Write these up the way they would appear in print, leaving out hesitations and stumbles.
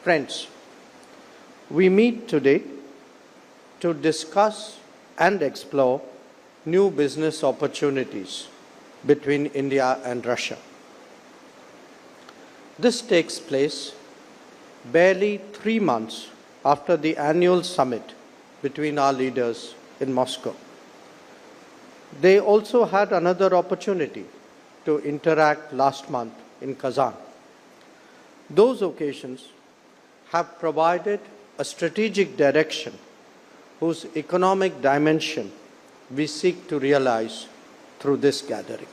Friends, we meet today to discuss and explore new business opportunities between India and Russia. This takes place barely 3 months after the annual summit between our leaders in Moscow. They also had another opportunity to interact last month in Kazan. Those occasions have provided a strategic direction whose economic dimension we seek to realize through this gathering.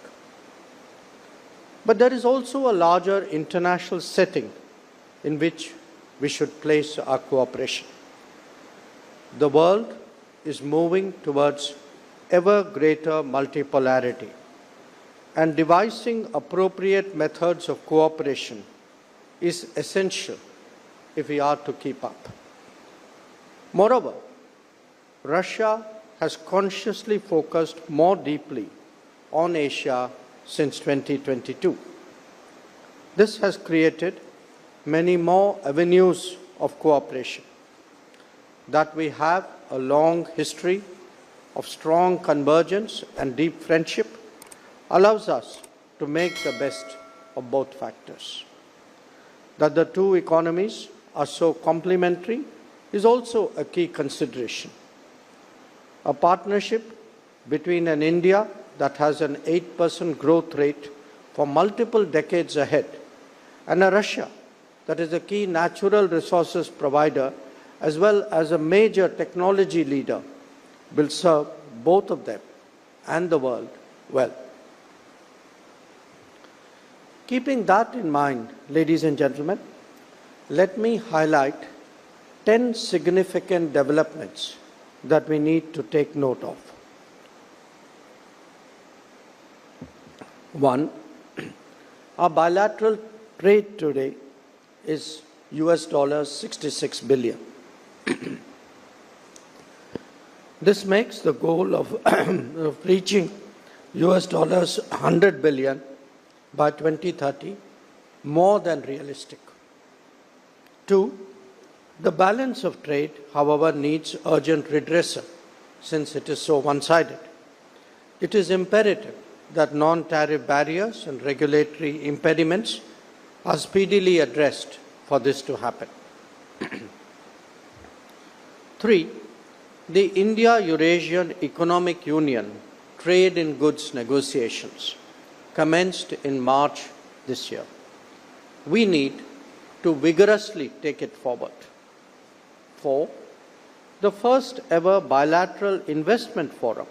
But there is also a larger international setting in which we should place our cooperation. The world is moving towards ever greater multipolarity, and devising appropriate methods of cooperation is essential if we are to keep up. Moreover, Russia has consciously focused more deeply on Asia since 2022. This has created many more avenues of cooperation. That we have a long history of strong convergence and deep friendship allows us to make the best of both factors. That the two economies are so complementary is also a key consideration. A partnership between an India that has an 8% growth rate for multiple decades ahead and a Russia that is a key natural resources provider as well as a major technology leader will serve both of them and the world well. Keeping that in mind, ladies and gentlemen, let me highlight 10 significant developments that we need to take note of. 1. Our bilateral trade today is $66 billion. This makes the goal of reaching $100 billion by 2030 more than realistic. 2. The balance of trade, however, needs urgent redressal since it is so one-sided. It is imperative that non-tariff barriers and regulatory impediments are speedily addressed for this to happen. 3. The India-Eurasian Economic Union trade in goods negotiations commenced in March this year. We need to vigorously take it forward. 4. The first ever bilateral investment forum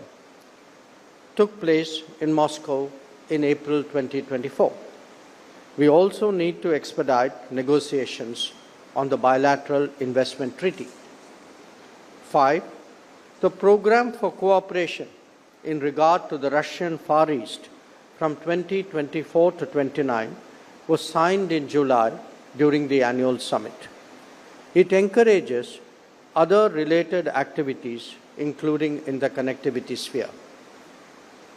took place in Moscow in April 2024. We also need to expedite negotiations on the bilateral investment treaty. 5. The program for cooperation in regard to the Russian Far East from 2024 to 29 was signed in July during the annual summit. It encourages other related activities, including in the connectivity sphere.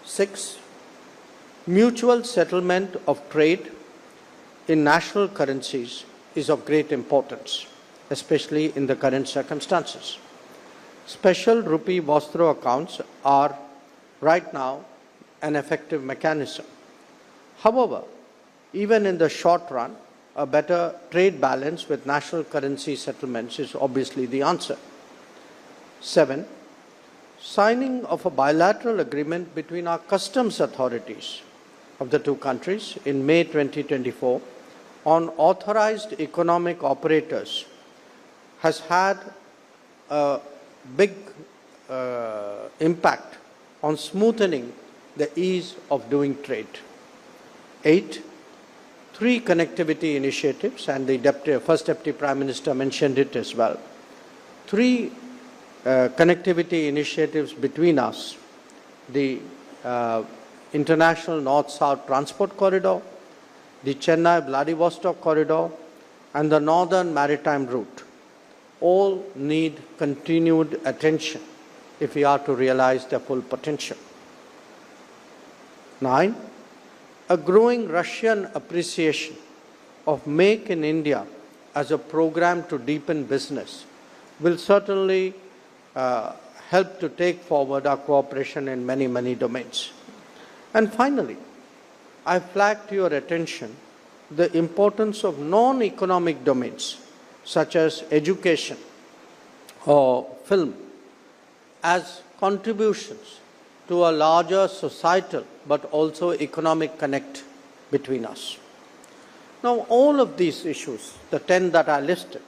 6. Mutual settlement of trade in national currencies is of great importance, especially in the current circumstances. Special rupee Vostro accounts are right now an effective mechanism. However, even in the short run, a better trade balance with national currency settlements is obviously the answer. 7. Signing of a bilateral agreement between our customs authorities of the two countries in May 2024 on authorized economic operators has had a big impact on smoothening the ease of doing trade. 8. 3 connectivity initiatives, and the First Deputy Prime Minister mentioned it as well. 3 connectivity initiatives between us, the International North-South Transport Corridor, the Chennai-Vladivostok Corridor, and the Northern Maritime Route, all need continued attention if we are to realize their full potential. 9. A growing Russian appreciation of Make in India as a program to deepen business will certainly help to take forward our cooperation in many, many domains. And finally, I flag to your attention the importance of non-economic domains such as education or film as contributions to a larger societal but also economic connect between us. Now, all of these issues, the 10 that I listed,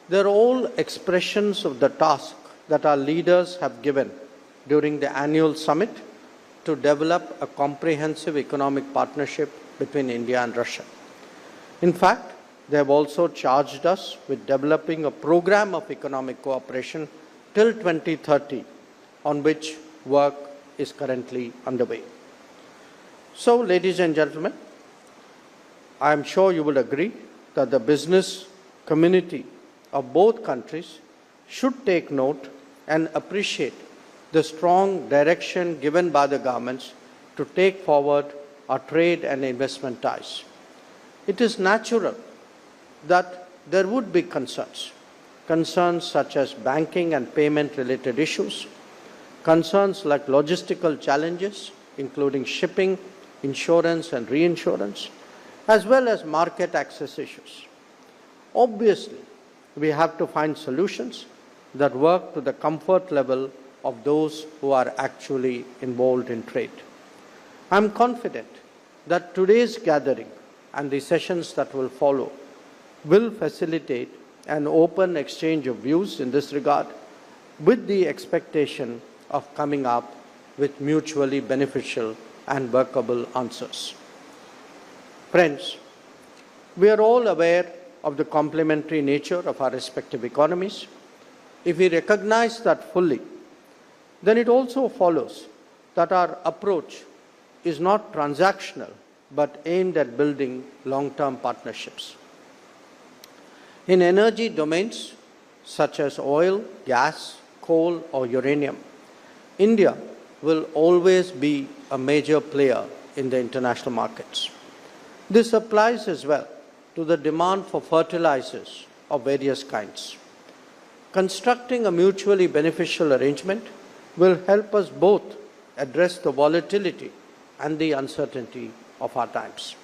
they're all expressions of the task that our leaders have given during the annual summit to develop a comprehensive economic partnership between India and Russia. In fact, they have also charged us with developing a program of economic cooperation till 2030, on which work is currently underway. So, ladies and gentlemen, I am sure you will agree that the business community of both countries should take note and appreciate the strong direction given by the governments to take forward our trade and investment ties. It is natural that there would be concerns such as banking and payment related issues, concerns like logistical challenges, including shipping, insurance and reinsurance, as well as market access issues. Obviously, we have to find solutions that work to the comfort level of those who are actually involved in trade. I am confident that today's gathering and the sessions that will follow will facilitate an open exchange of views in this regard, with the expectation of coming up with mutually beneficial and workable answers. Friends, we are all aware of the complementary nature of our respective economies. If we recognize that fully, then it also follows that our approach is not transactional but aimed at building long-term partnerships. In energy domains such as oil, gas, coal or uranium, India will always be a major player in the international markets. This applies as well to the demand for fertilizers of various kinds. Constructing a mutually beneficial arrangement will help us both address the volatility and the uncertainty of our times.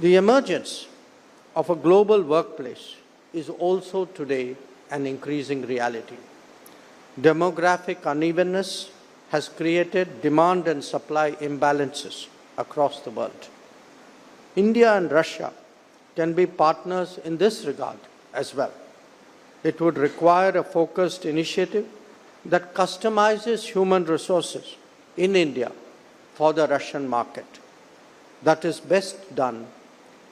The emergence of a global workplace is also today an increasing reality. Demographic unevenness has created demand and supply imbalances across the world. India and Russia can be partners in this regard as well. It would require a focused initiative that customizes human resources in India for the Russian market. That is best done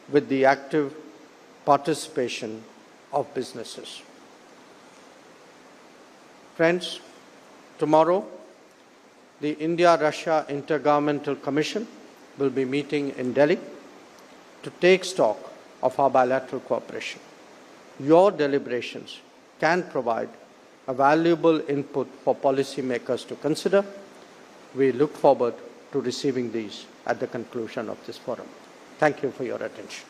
with the active participation of businesses. Friends, tomorrow the India-Russia Intergovernmental Commission will be meeting in Delhi to take stock of our bilateral cooperation. Your deliberations can provide a valuable input for policymakers to consider. We look forward to receiving these at the conclusion of this forum. Thank you for your attention.